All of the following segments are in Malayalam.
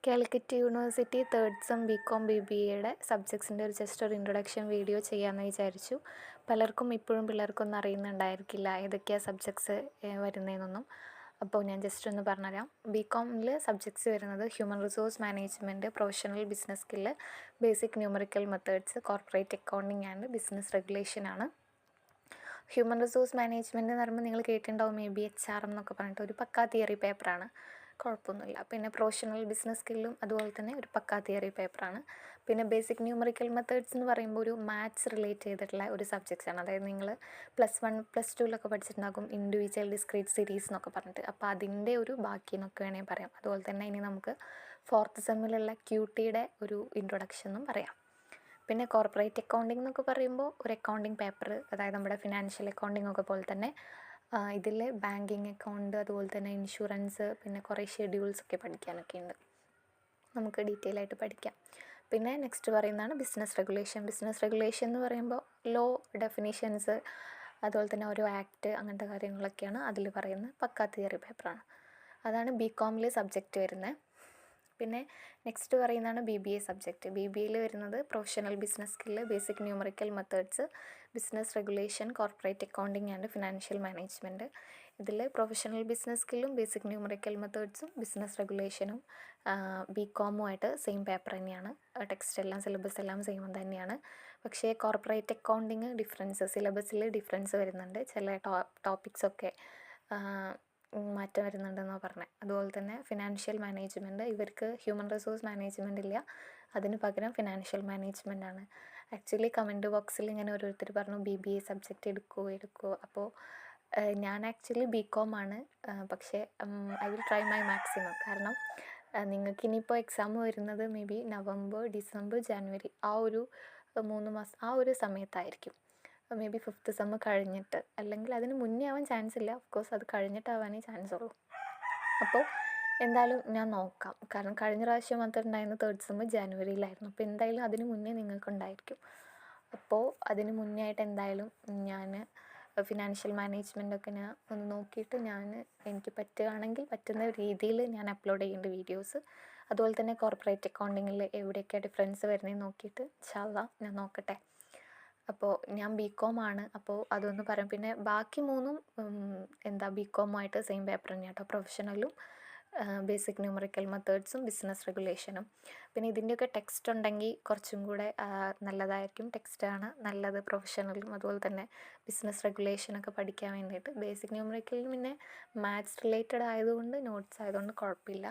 Calicut university third sem BCom BBAയുടെ സബ്ജക്ട്സിൻ്റെ ജസ്റ്റ് ഒരു ഇൻട്രൊഡക്ഷൻ വീഡിയോ ചെയ്യാമെന്ന് വിചാരിച്ചു. പലർക്കും ഇപ്പോഴും പിള്ളേർക്കൊന്നും അറിയുന്നുണ്ടായിരിക്കില്ല ഏതൊക്കെയാണ് സബ്ജക്ട്സ് വരുന്നതെന്നൊന്നും. അപ്പോൾ ഞാൻ ജസ്റ്റ് ഒന്ന് പറഞ്ഞുതരാം. ബികോമിൽ സബ്ജക്ട്സ് വരുന്നത് human resource management, professional business skill, basic numerical methods, corporate accounting and business റെഗുലേഷനാണ്. ഹ്യൂമൻ റിസോഴ്സ് മാനേജ്മെൻറ്റ് എന്ന് പറയുമ്പോൾ നിങ്ങൾ കേട്ടിട്ടുണ്ടാവും maybe HRM എന്നൊക്കെ പറഞ്ഞിട്ട് ഒരു പക്കാ തിയറി പേപ്പറാണ്, കുഴപ്പമൊന്നുമില്ല. പിന്നെ പ്രൊഫഷണൽ ബിസിനസ് സ്കില്ലും അതുപോലെ തന്നെ ഒരു പക്കാ തിയറി പേപ്പറാണ്. പിന്നെ ബേസിക് ന്യൂമറിക്കൽ മെത്തേഡ്സ് എന്ന് പറയുമ്പോൾ ഒരു മാത്സ് റിലേറ്റ് ചെയ്തിട്ടുള്ള ഒരു സബ്ജക്ട്സാണ്. അതായത് നിങ്ങൾ +1 +2 പഠിച്ചിട്ടുണ്ടാകും ഇൻഡിവിജ്വൽ ഡിസ്ക്രീറ്റ് സീരീസ് എന്നൊക്കെ പറഞ്ഞിട്ട്. അപ്പോൾ അതിൻ്റെ ഒരു ബാക്കി എന്നൊക്കെ വേണമെങ്കിൽ പറയാം. അതുപോലെ തന്നെ ഇനി നമുക്ക് 4th സെമ്മിലുള്ള QTയുടെ ഒരു ഇൻട്രൊഡക്ഷൻ എന്നും പറയാം. പിന്നെ കോർപ്പറേറ്റ് അക്കൗണ്ടിങ് എന്നൊക്കെ പറയുമ്പോൾ ഒരു അക്കൗണ്ടിങ് പേപ്പർ, അതായത് നമ്മുടെ ഫിനാൻഷ്യൽ അക്കൗണ്ടിങ് ഒക്കെ പോലെ തന്നെ ഇതിൽ ബാങ്കിങ് അക്കൗണ്ട്, അതുപോലെ തന്നെ ഇൻഷുറൻസ്, പിന്നെ കുറേ ഷെഡ്യൂൾസ് ഒക്കെ പഠിക്കാനൊക്കെ ഉണ്ട്. നമുക്ക് ഡീറ്റെയിൽ ആയിട്ട് പഠിക്കാം. പിന്നെ നെക്സ്റ്റ് പറയുന്നതാണ് ബിസിനസ് റെഗുലേഷൻ. ബിസിനസ് റെഗുലേഷൻ എന്ന് പറയുമ്പോൾ ലോ ഡെഫിനിഷൻസ്, അതുപോലെ തന്നെ ഓരോ ആക്ട്, അങ്ങനത്തെ കാര്യങ്ങളൊക്കെയാണ് അതിൽ പറയുന്നത്. പക്കാ തിയറി പേപ്പറാണ്. അതാണ് BCOMൽ സബ്ജക്റ്റ് വരുന്നത്. പിന്നെ നെക്സ്റ്റ് പറയുന്നതാണ് BBA സബ്ജക്റ്റ്. BBAയിൽ വരുന്നത് professional business skill, basic numerical methods, business regulation, corporate accounting and financial management. ഇതിൽ പ്രൊഫഷണൽ ബിസിനസ് സ്കില്ലും ബേസിക് ന്യൂമറിക്കൽ മെത്തേഡ്സും ബിസിനസ് റെഗുലേഷനും BCOMുമായിട്ട് സെയിം പേപ്പർ തന്നെയാണ്. ടെക്സ്റ്റ് എല്ലാം സിലബസ് എല്ലാം സെയിം തന്നെയാണ്. പക്ഷേ കോർപ്പറേറ്റ് അക്കൗണ്ടിങ് സിലബസിൽ ഡിഫറൻസ് വരുന്നുണ്ട്. ചില ടോപ്പിക്സൊക്കെ മാറ്റം വരുന്നുണ്ടെന്നാണ് പറഞ്ഞത്. അതുപോലെ തന്നെ ഫിനാൻഷ്യൽ മാനേജ്മെൻറ്റ്, ഇവർക്ക് ഹ്യൂമൻ റിസോഴ്സ് മാനേജ്മെൻറ്റ് ഇല്ല, അതിന് പകരം ഫിനാൻഷ്യൽ മാനേജ്മെൻ്റ് ആണ്. ആക്ച്വലി കമൻറ്റ് ബോക്സിൽ ഇങ്ങനെ ഓരോരുത്തർ പറഞ്ഞു BBA സബ്ജക്റ്റ് എടുക്കുമോ. അപ്പോൾ ഞാൻ ആക്ച്വലി BCOM ആണ്. പക്ഷേ I will try my maximum. കാരണം നിങ്ങൾക്ക് ഇനിയിപ്പോൾ എക്സാം വരുന്നത് നവംബർ, ഡിസംബർ, ജനുവരി ആ ഒരു 3 മാസം ആ ഒരു സമയത്തായിരിക്കും. 5th സെം കഴിഞ്ഞിട്ട്, അല്ലെങ്കിൽ അതിന് മുന്നേ ആവാൻ ചാൻസ് ഇല്ല. ഓഫ്കോഴ്സ് അത് കഴിഞ്ഞിട്ടാവാനേ ചാൻസ് ഉള്ളൂ. അപ്പോൾ എന്തായാലും ഞാൻ നോക്കാം. കാരണം കഴിഞ്ഞ പ്രാവശ്യം വന്നിട്ടുണ്ടായിരുന്ന 3rd സെം ജനുവരിയിലായിരുന്നു. അപ്പോൾ എന്തായാലും അതിന് മുന്നേ നിങ്ങൾക്കുണ്ടായിരിക്കും. അപ്പോൾ അതിന് മുന്നേ ആയിട്ട് എന്തായാലും ഞാൻ ഫിനാൻഷ്യൽ മാനേജ്മെൻറ്റൊക്കെ ഞാൻ ഒന്ന് നോക്കിയിട്ട് എനിക്ക് പറ്റുകയാണെങ്കിൽ പറ്റുന്ന രീതിയിൽ ഞാൻ അപ്ലോഡ് ചെയ്യേണ്ട വീഡിയോസ്, അതുപോലെ തന്നെ കോർപ്പറേറ്റ് അക്കൗണ്ടിങ്ങിൽ എവിടെയൊക്കെ ഡിഫറൻസ് വരുന്നതെന്ന് നോക്കിയിട്ട് ഇൻഷാ അല്ലാഹ് ഞാൻ നോക്കട്ടെ. അപ്പോൾ ഞാൻ BCOM ആണ്. അപ്പോൾ അതൊന്ന് പറയാം. പിന്നെ ബാക്കി 3ഉം BCOMുമായിട്ട് സെയിം പേപ്പർ തന്നെയാണ് കേട്ടോ. പ്രൊഫഷണലും ബേസിക് ന്യൂമറിക്കൽ മെത്തേഡ്സും ബിസിനസ് റെഗുലേഷനും. പിന്നെ ഇതിൻ്റെയൊക്കെ ടെക്സ്റ്റ് ഉണ്ടെങ്കിൽ കുറച്ചും കൂടെ നല്ലതായിരിക്കും. ടെക്സ്റ്റാണ് നല്ലത് പ്രൊഫഷണലും അതുപോലെ തന്നെ ബിസിനസ് റെഗുലേഷനൊക്കെ പഠിക്കാൻ വേണ്ടിയിട്ട്. ബേസിക് ന്യൂമറിക്കലും പിന്നെ മാത്സ് റിലേറ്റഡ് ആയതുകൊണ്ട്, നോട്ട്സ് ആയതുകൊണ്ട് കുഴപ്പമില്ല.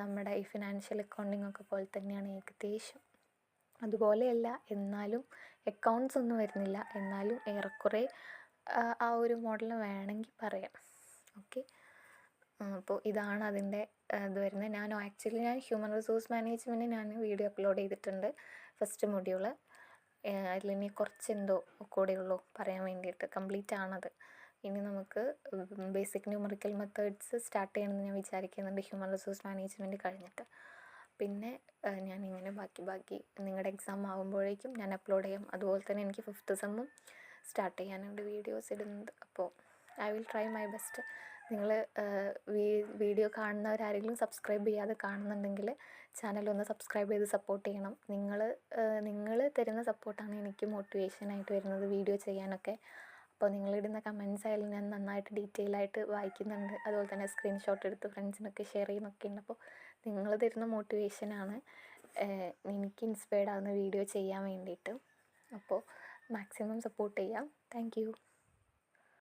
നമ്മുടെ ഈ ഫിനാൻഷ്യൽ അക്കൗണ്ടിങ് ഒക്കെ പോലെ തന്നെയാണ് ഏകദേശം. അതുപോലെയല്ല, എന്നാലും അക്കൗണ്ട്സ് ഒന്നും വരുന്നില്ല, എന്നാലും ഏറെക്കുറെ ആ ഒരു മോഡൽ വേണമെങ്കിൽ പറയാം. ഓക്കെ, അപ്പോൾ ഇതാണ് അതിൻ്റെ ഇത് വരുന്നത്. ഞാൻ ഹ്യൂമൻ റിസോഴ്സ് മാനേജ്മെൻറ്റ് ഞാൻ വീഡിയോ അപ്ലോഡ് ചെയ്തിട്ടുണ്ട്, ഫസ്റ്റ് മൊഡ്യൂള്. അതിലിനി കുറച്ചെന്തോ കൂടെയുള്ളൂ പറയാൻ വേണ്ടിയിട്ട്, കംപ്ലീറ്റ് ആണത്. ഇനി നമുക്ക് ബേസിക് ന്യൂമറിക്കൽ മെത്തേഡ്സ് സ്റ്റാർട്ട് ചെയ്യണമെന്ന് ഞാൻ വിചാരിക്കുന്നുണ്ട് ഹ്യൂമൻ റിസോഴ്സ് മാനേജ്മെൻറ്റ് കഴിഞ്ഞിട്ട്. പിന്നെ ഞാനിങ്ങനെ ബാക്കി നിങ്ങളുടെ എക്സാം ആകുമ്പോഴേക്കും ഞാൻ അപ്ലോഡ് ചെയ്യാം. അതുപോലെ തന്നെ എനിക്ക് 5th സെമ്മും സ്റ്റാർട്ട് ചെയ്യാനുണ്ട് വീഡിയോസ് ഇടുന്നത്. അപ്പോൾ I will try my best. നിങ്ങൾ വീഡിയോ കാണുന്നവരാരെങ്കിലും സബ്സ്ക്രൈബ് ചെയ്യാതെ കാണുന്നുണ്ടെങ്കിൽ ചാനലൊന്ന് സബ്സ്ക്രൈബ് ചെയ്ത് സപ്പോർട്ട് ചെയ്യണം. നിങ്ങൾ തരുന്ന സപ്പോർട്ടാണ് എനിക്ക് മോട്ടിവേഷനായിട്ട് വരുന്നത് വീഡിയോ ചെയ്യാനൊക്കെ. അപ്പോൾ നിങ്ങളിടുന്ന കമൻസ് ആയാലും ഞാൻ നന്നായിട്ട് ഡീറ്റെയിൽ ആയിട്ട് വായിക്കുന്നുണ്ട്. അതുപോലെ തന്നെ സ്ക്രീൻഷോട്ട് എടുത്ത് ഫ്രണ്ട്സിനൊക്കെ ഷെയർ ചെയ്യുന്നൊക്കെ ഉണ്ട്. അപ്പോൾ നിങ്ങൾ തരുന്ന മോട്ടിവേഷനാണ് എനിക്ക് ഇൻസ്പയർഡ് ആവുന്ന വീഡിയോ ചെയ്യാൻ വേണ്ടിയിട്ട്. അപ്പോൾ മാക്സിമം സപ്പോർട്ട് ചെയ്യാം. Thank you.